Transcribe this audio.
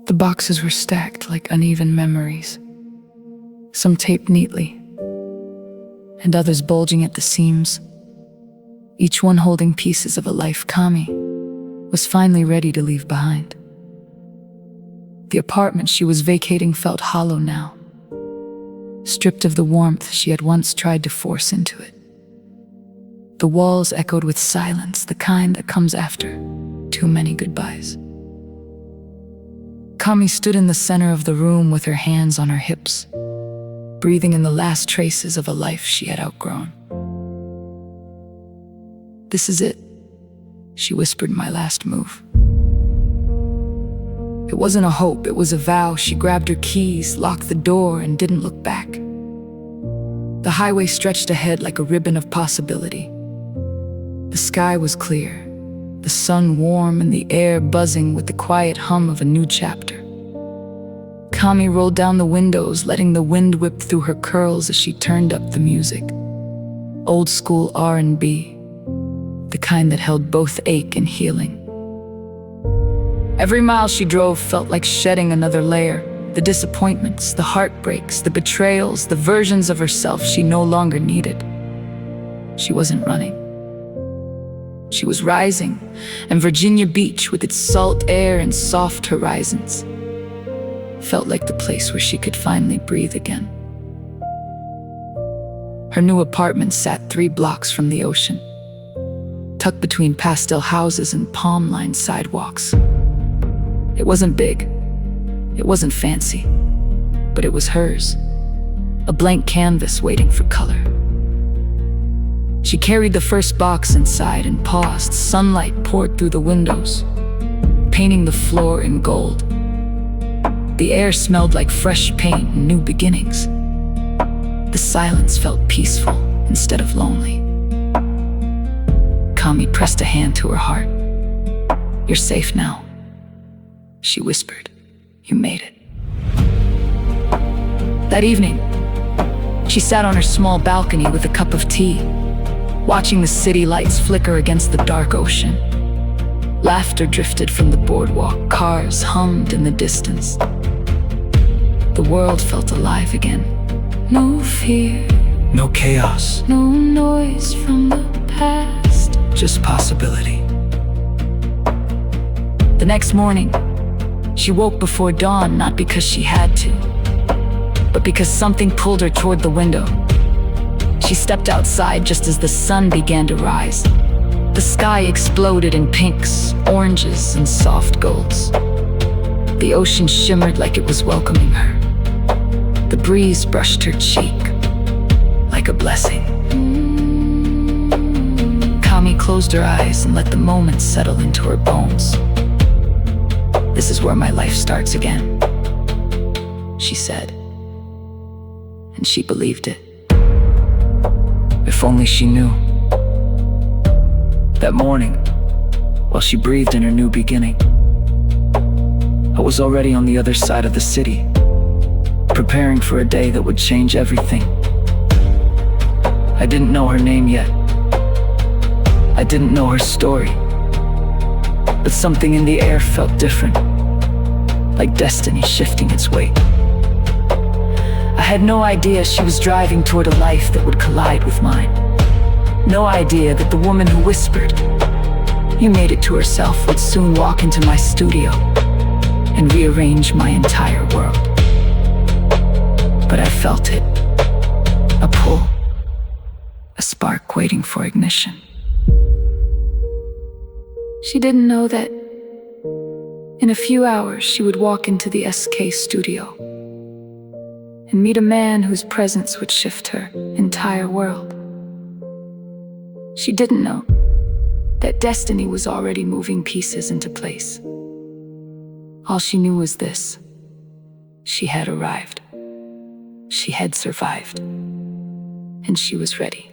The boxes were stacked like uneven memories, some taped neatly, and others bulging at the seams, each one holding pieces of a life Kami was finally ready to leave behind. The apartment she was vacating felt hollow now, stripped of the warmth she had once tried to force into it. The walls echoed with silence, the kind that comes after too many goodbyes. Kami stood in the center of the room with her hands on her hips, breathing in the last traces of a life she had outgrown. "This is it," she whispered my last move. It wasn't a hope, it was a vow. She grabbed her keys, locked the door, and didn't look back. The highway stretched ahead like a ribbon of possibility. The sky was clear, the sun warm, and the air buzzing with the quiet hum of a new chapter. Kami rolled down the windows, letting the wind whip through her curls as she turned up the music. Old school R&B, the kind that held both ache and healing. Every mile she drove felt like shedding another layer. The disappointments, the heartbreaks, the betrayals, the versions of herself she no longer needed. She wasn't running. She was rising, and Virginia Beach, with its salt air and soft horizons, felt like the place where she could finally breathe again. Her new apartment sat 3 blocks from the ocean, tucked between pastel houses and palm-lined sidewalks. It wasn't big, it wasn't fancy, but it was hers, a blank canvas waiting for color. She carried the first box inside and paused. Sunlight poured through the windows, painting the floor in gold. The air smelled like fresh paint and new beginnings. The silence felt peaceful instead of lonely. Kami pressed a hand to her heart. "You're safe now," she whispered. "You made it." That evening, she sat on her small balcony with a cup of tea, watching the city lights flicker against the dark ocean. Laughter drifted from the boardwalk, cars hummed in the distance. The world felt alive again. No fear, No chaos, no noise from the past, just possibility. The next morning, she woke before dawn, not because she had to, but because something pulled her toward the window. She stepped outside just as the sun began to rise. The sky exploded in pinks, oranges, and soft golds. The ocean shimmered like it was welcoming her. The breeze brushed her cheek like a blessing. Kami closed her eyes and let the moment settle into her bones. "This is where my life starts again," she said. And she believed it. If only she knew. That morning, while she breathed in her new beginning, I was already on the other side of the city, preparing for a day that would change everything. I didn't know her name yet. I didn't know her story. But something in the air felt different, like destiny shifting its weight. I had no idea she was driving toward a life that would collide with mine. No idea that the woman who whispered, "You made it," to herself would soon walk into my studio and rearrange my entire world. But I felt it, a pull, a spark waiting for ignition. She didn't know that in a few hours she would walk into the SK studio and meet a man whose presence would shift her entire world. She didn't know that destiny was already moving pieces into place. All she knew was this: she had arrived, she had survived, and she was ready.